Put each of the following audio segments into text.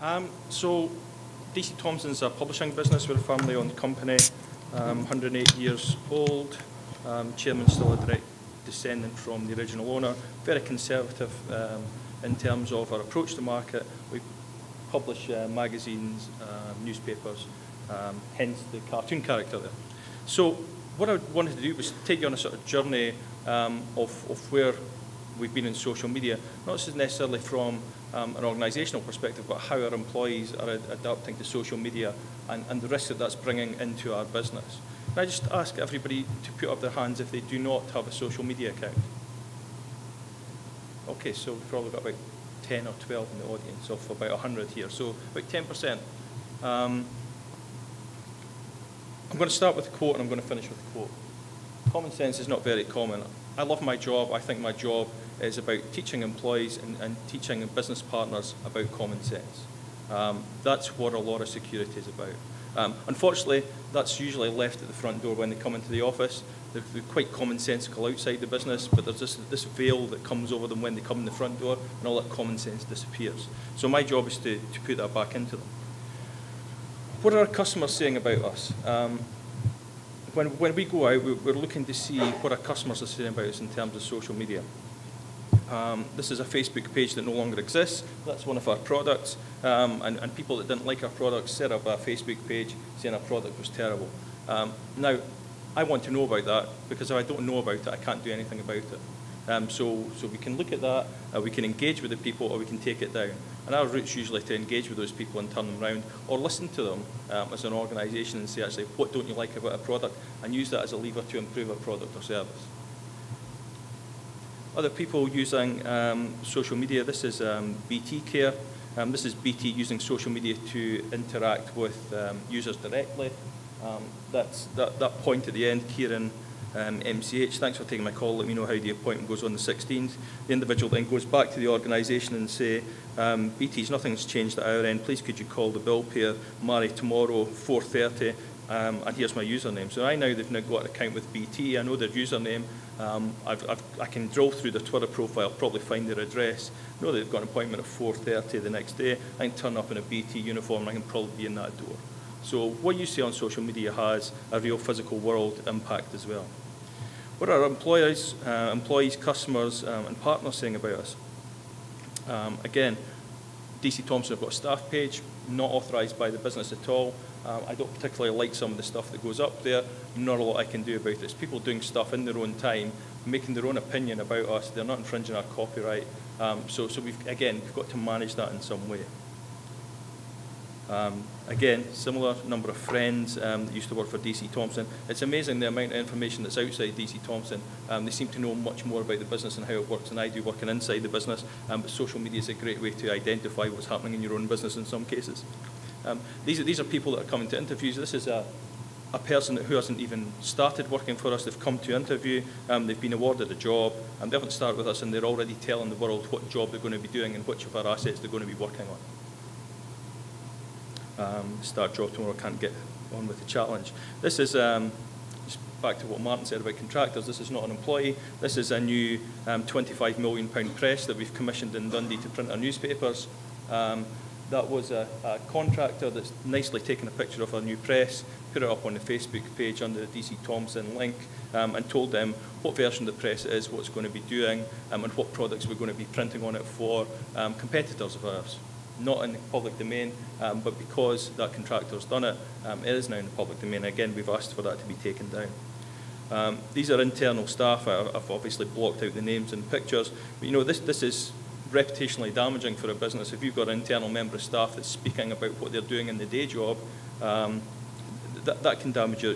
So DC Thomson's a publishing business. We're a family-owned company, 108 years old. Chairman's still a direct descendant from the original owner. Very conservative in terms of our approach to market. We publish magazines, newspapers, hence the cartoon character there. So what I wanted to do was take you on a sort of journey of where we've been in social media, not necessarily from an organisational perspective, but how our employees are adapting to social media and the risk that that's bringing into our business. Can I just ask everybody to put up their hands if they do not have a social media account? Okay, so we've probably got about 10 or 12 in the audience of about 100 here, so about 10%. I'm going to start with a quote and I'm going to finish with a quote. Common sense is not very common. I love my job. I think my job is about teaching employees and teaching business partners about common sense. That's what a lot of security is about. Unfortunately, that's usually left at the front door when they come into the office. They're quite commonsensical outside the business, but there's this veil that comes over them when they come in the front door, and all that common sense disappears. So my job is to put that back into them. What are our customers saying about us? When we go out, we're looking to see what our customers are saying about us in terms of social media. This is a Facebook page that no longer exists. That's one of our products. And people that didn't like our products set up a Facebook page saying our product was terrible. Now, I want to know about that, because if I don't know about it, I can't do anything about it. So we can look at that, we can engage with the people, or we can take it down. And our route's usually to engage with those people and turn them around, or listen to them as an organisation and say, actually, what don't you like about a product, and use that as a lever to improve a product or service. Other people using social media, this is BT Care. This is BT using social media to interact with users directly. That's that point at the end, Kieran MCH, thanks for taking my call. Let me know how the appointment goes on the 16th. The individual then goes back to the organisation and say, BT's nothing's changed at our end. Please could you call the bill payer, Mary, tomorrow, 4:30, and here's my username. So they've now got an account with BT. I know their username. I can drill through their Twitter profile, probably find their address, know that they've got an appointment at 4:30 the next day. I can turn up in a BT uniform and I can probably be in that door. So what you see on social media has a real physical world impact as well. What are our employees, customers, and partners saying about us? Again, DC Thomson have got a staff page, not authorised by the business at all. I don't particularly like some of the stuff that goes up there. Not a lot I can do about it. It's people doing stuff in their own time, making their own opinion about us. They're not infringing our copyright. So we've got to manage that in some way. Again, similar number of friends that used to work for DC Thomson. It's amazing the amount of information that's outside DC Thomson. They seem to know much more about the business and how it works than I do working inside the business. But social media is a great way to identify what's happening in your own business in some cases. These are people that are coming to interviews. This is a person who hasn't even started working for us. They've come to interview, they've been awarded a job, and they haven't started with us, and they're already telling the world what job they're going to be doing and which of our assets they're going to be working on. Start job tomorrow, can't get on with the challenge. This is, just back to what Martin said about contractors, this is not an employee. This is a new £25 million press that we've commissioned in Dundee to print our newspapers. That was a contractor that's nicely taken a picture of our new press, put it up on the Facebook page under the DC Thomson link, and told them what version of the press it is, what it's going to be doing, and what products we're going to be printing on it for competitors of ours. Not in the public domain, but because that contractor's done it, it is now in the public domain. Again, we've asked for that to be taken down. These are internal staff. I've obviously blocked out the names and pictures, but this is reputationally damaging for a business. If you've got an internal member of staff that's speaking about what they're doing in the day job, that can damage your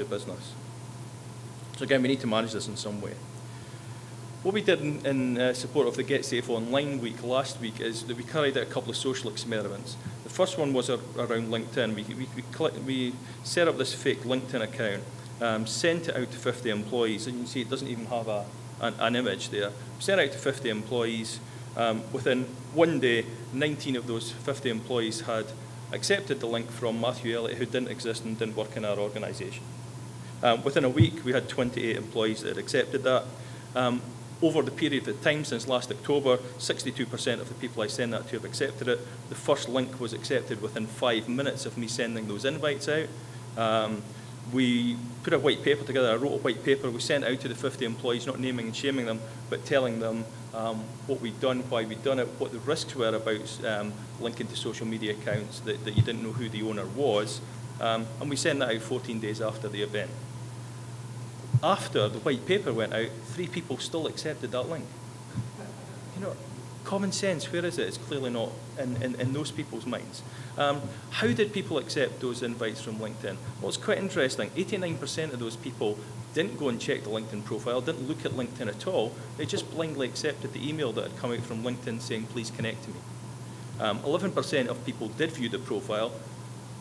business. So again, we need to manage this in some way. What we did in support of the Get Safe Online week last week is that we carried out a couple of social experiments. The first one was around LinkedIn. We set up this fake LinkedIn account, sent it out to 50 employees, and you can see it doesn't even have an image there. Sent it out to 50 employees. Within one day, 19 of those 50 employees had accepted the link from Matthew Elliott, who didn't exist and didn't work in our organisation. Within a week, we had 28 employees that had accepted that. Over the period of time since last October, 62% of the people I send that to have accepted it. The first link was accepted within 5 minutes of me sending those invites out. We put a white paper together. I wrote a white paper. We sent out to the 50 employees, not naming and shaming them, but telling them what we'd done, why we'd done it, what the risks were about linking to social media accounts, that you didn't know who the owner was. And we sent that out 14 days after the event. After the white paper went out, 3 people still accepted that link. You know, common sense, where is it? It's clearly not in those people's minds. How did people accept those invites from LinkedIn? Well, it's quite interesting. 89% of those people didn't go and check the LinkedIn profile, didn't look at LinkedIn at all. They just blindly accepted the email that had come out from LinkedIn saying, please connect to me. 11% of people did view the profile,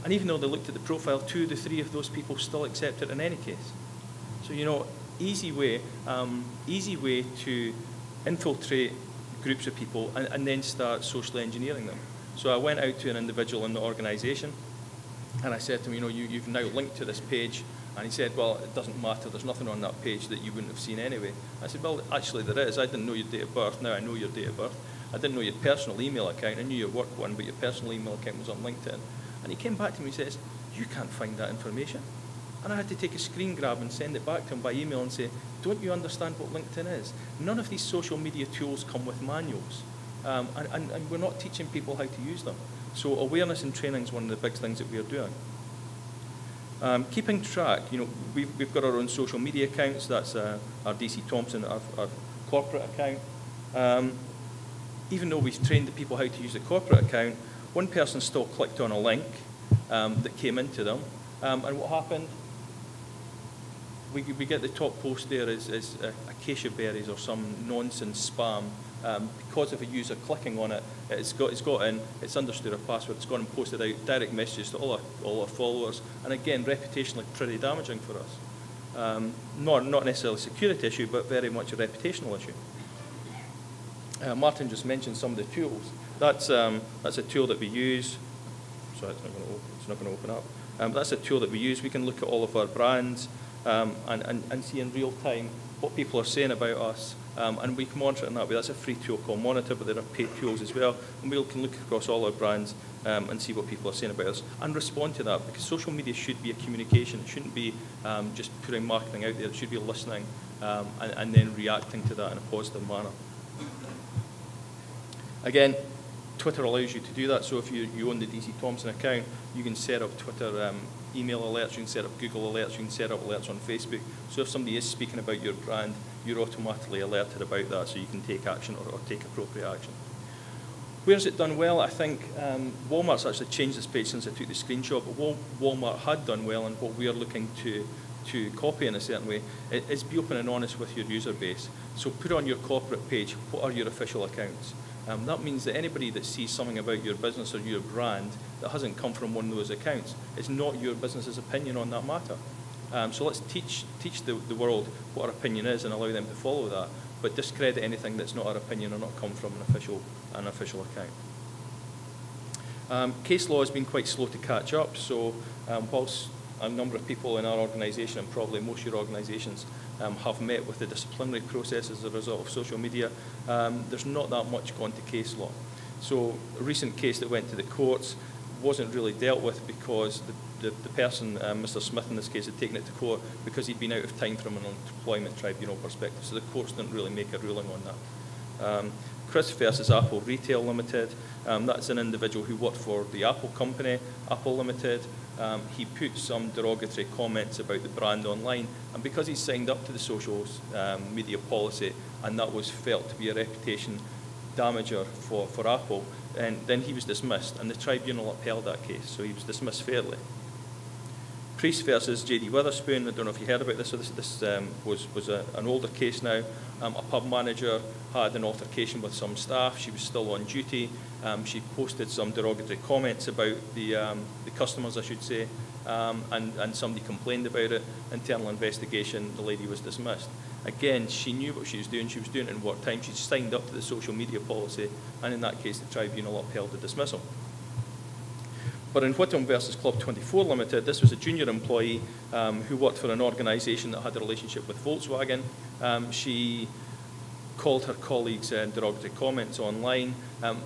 and even though they looked at the profile, 2 of the 3 of those people still accept it in any case. So, you know, easy way to infiltrate groups of people and then start socially engineering them. So I went out to an individual in the organisation and I said to him, you know, you've now linked to this page. And he said, well, it doesn't matter, there's nothing on that page that you wouldn't have seen anyway. I said, well, actually there is. I didn't know your date of birth, now I know your date of birth. I didn't know your personal email account, I knew your work one, but your personal email account was on LinkedIn. And he came back to me and says, you can't find that information. And I had to take a screen grab and send it back to him by email and say, don't you understand what LinkedIn is? None of these social media tools come with manuals. And we're not teaching people how to use them. So awareness and training is one of the big things that we are doing. Keeping track, you know, we've got our own social media accounts. That's our DC Thompson, our corporate account. Even though we've trained the people how to use the corporate account, one person still clicked on a link that came into them. And what happened? We get the top post there is acacia berries or some nonsense spam. Because of a user clicking on it, it's got in, it's understood our password, it's gone and posted out direct messages to all our followers, and again, reputationally pretty damaging for us. Not necessarily a security issue, but very much a reputational issue. Martin just mentioned some of the tools. That's a tool that we use. Sorry, it's not going to open up. That's a tool that we use. We can look at all of our brands and see in real time what people are saying about us, and we can monitor it in that way. That's a free tool called Monitor, but there are paid tools as well, and we can look across all our brands and see what people are saying about us and respond to that, because social media should be a communication. It shouldn't be just putting marketing out there. It should be listening and then reacting to that in a positive manner. Again, Twitter allows you to do that. So if you own the DC Thompson account, you can set up Twitter email alerts, you can set up Google alerts, you can set up alerts on Facebook. So if somebody is speaking about your brand, you're automatically alerted about that, so you can take action or take appropriate action. Where's it done well? I think Walmart's actually changed this page since I took the screenshot, but what Walmart had done well, and what we are looking to copy in a certain way, is be open and honest with your user base. So put on your corporate page, what are your official accounts? That means that anybody that sees something about your business or your brand that hasn't come from one of those accounts, it's not your business's opinion on that matter. So let's teach the world what our opinion is and allow them to follow that, but discredit anything that's not our opinion or not come from an official account. Case law has been quite slow to catch up, so whilst a number of people in our organisation, and probably most of your organisations, have met with the disciplinary process as a result of social media, there's not that much gone to case law. So a recent case that went to the courts wasn't really dealt with because the person, Mr. Smith in this case, had taken it to court because he'd been out of time from an employment tribunal perspective, so the courts didn't really make a ruling on that. Chris versus Apple Retail Limited, that's an individual who worked for the Apple company, Apple Limited. He put some derogatory comments about the brand online, and because he signed up to the social media policy and that was felt to be a reputation damager for Apple, and then he was dismissed, and the tribunal upheld that case, so he was dismissed fairly. Priest versus JD Wetherspoon, I don't know if you heard about this, so this was an older case now. A pub manager had an altercation with some staff. She was still on duty. She posted some derogatory comments about the customers, I should say, and somebody complained about it. Internal investigation, the lady was dismissed. Again, she knew what she was doing it in work time. She signed up to the social media policy, and in that case, the tribunal upheld the dismissal. But in Whittam versus Club 24 Limited, this was a junior employee who worked for an organisation that had a relationship with Volkswagen. She called her colleagues derogatory comments online.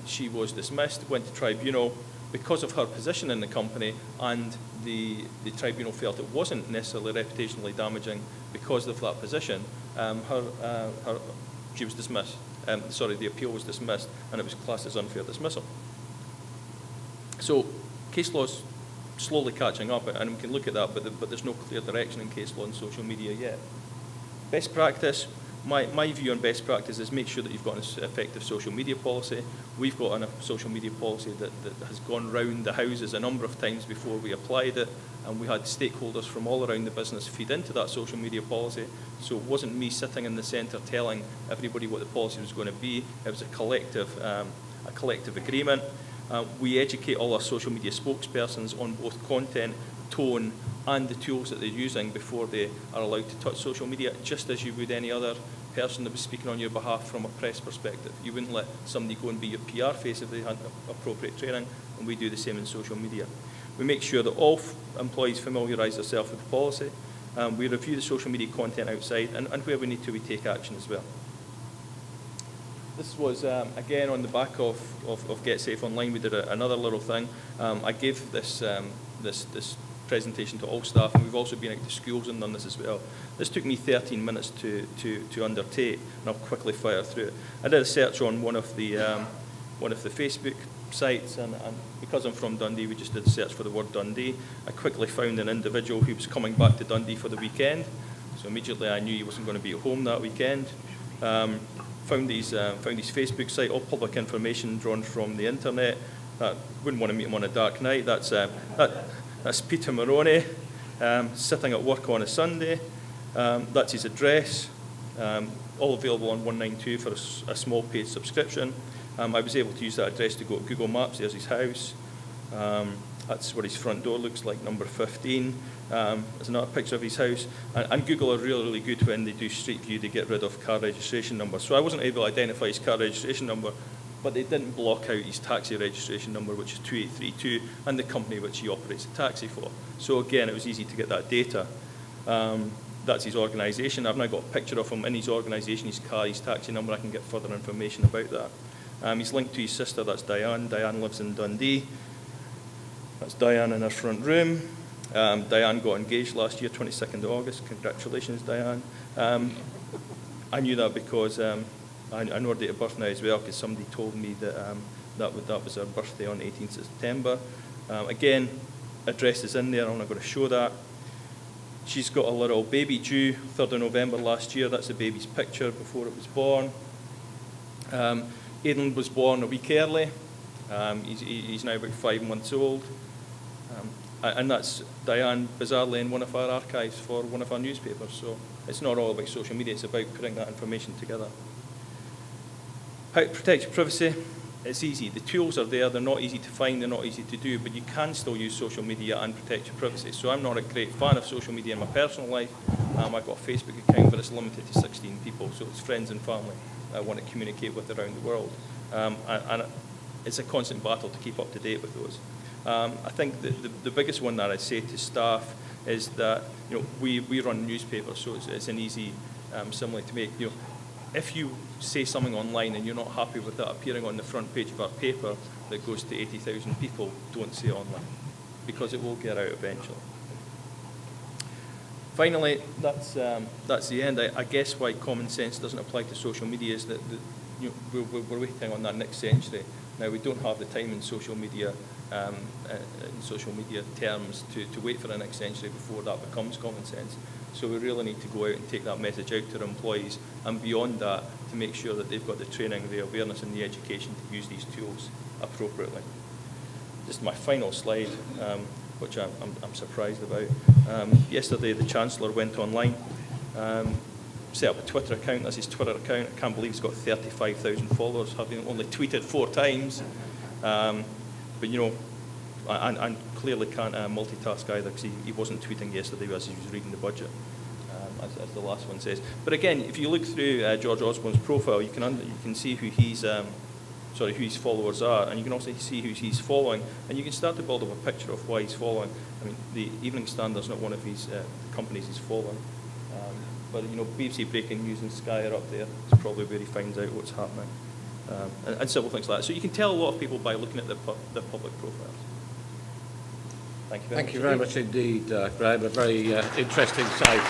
She was dismissed, went to tribunal. Because of her position in the company, and the tribunal felt it wasn't necessarily reputationally damaging because of that position, she was dismissed. The appeal was dismissed, and it was classed as unfair dismissal. So case law's slowly catching up, and we can look at that, but there's no clear direction in case law and social media yet. Best practice. My view on best practice is make sure that you've got an effective social media policy. We've got a social media policy that has gone round the houses a number of times before we applied it, and we had stakeholders from all around the business feed into that social media policy. So it wasn't me sitting in the centre telling everybody what the policy was going to be. It was a collective agreement. We educate all our social media spokespersons on both content, tone, and the tools that they're using before they are allowed to touch social media, just as you would any other person that was speaking on your behalf from a press perspective. You wouldn't let somebody go and be your PR face if they had appropriate training, and we do the same in social media. We make sure that all employees familiarise themselves with the policy. We review the social media content outside, and where we need to, we take action as well. This was, again, on the back of Get Safe Online. We did another little thing. I gave this presentation to all staff, and we've also been out to schools and done this as well. This took me 13 minutes to undertake, and I'll quickly fire through it. I did a search on one of the Facebook sites, and because I'm from Dundee, we just did a search for the word Dundee. I quickly found an individual who was coming back to Dundee for the weekend, so immediately I knew he wasn't going to be at home that weekend. Found his Facebook site, all public information drawn from the internet. Wouldn't want to meet him on a dark night. That's Peter Maroney, sitting at work on a Sunday. That's his address, all available on 192 for a small paid subscription. I was able to use that address to go to Google Maps. There's his house. That's what his front door looks like, number 15. There's another picture of his house. And Google are really, really good when they do Street View to get rid of car registration numbers. So I wasn't able to identify his car registration number, but they didn't block out his taxi registration number, which is 2832, and the company which he operates a taxi for. So again, it was easy to get that data. That's his organisation. I've now got a picture of him in his organisation, his car, his taxi number. I can get further information about that. He's linked to his sister, that's Diane. Diane lives in Dundee. That's Diane in her front room. Diane got engaged last year, 22nd of August. Congratulations, Diane. I knew that because I know her date of birth now as well, because somebody told me that that was her birthday on 18th September. Again, address is in there. I'm not going to show that. She's got a little baby due 3rd of November last year. That's the baby's picture before it was born. Aidan was born a week early. He's now about 5 months old. And that's Diane, bizarrely, in one of our archives for one of our newspapers. So it's not all about social media, it's about putting that information together. How to protect your privacy? It's easy. The tools are there. They're not easy to find. They're not easy to do. But you can still use social media and protect your privacy. So I'm not a great fan of social media in my personal life. I've got a Facebook account, but it's limited to 16 people. So it's friends and family I want to communicate with around the world. And it's a constant battle to keep up to date with those. I think the biggest one that I say to staff is that we run newspapers, so it's an easy simile to make. If you say something online and you're not happy with that appearing on the front page of our paper that goes to 80,000 people, don't say it online, because it will get out eventually. Finally, that's the end. I guess why common sense doesn't apply to social media is that we're waiting on that next century. Now, we don't have the time in social media terms to wait for the next century before that becomes common sense. So we really need to go out and take that message out to our employees, and beyond that, to make sure that they've got the training, the awareness and the education to use these tools appropriately. Just my final slide, which I'm surprised about. Yesterday, the Chancellor went online, set up a Twitter account. That's his Twitter account. I can't believe he's got 35,000 followers, having only tweeted 4 times. But and clearly can't multitask either, because he wasn't tweeting yesterday as he was reading the budget, as the last one says. But again, if you look through George Osborne's profile, you can see who who his followers are, and you can also see who he's following, and you can start to build up a picture of why he's following. I mean, the Evening Standard's not one of his companies he's following. But BBC Breaking News and Sky are up there. It's probably where he finds out what's happening, and simple things like that. So you can tell a lot of people by looking at the public profiles. Thank you very much. Thank you very much indeed, Graham. A very interesting site.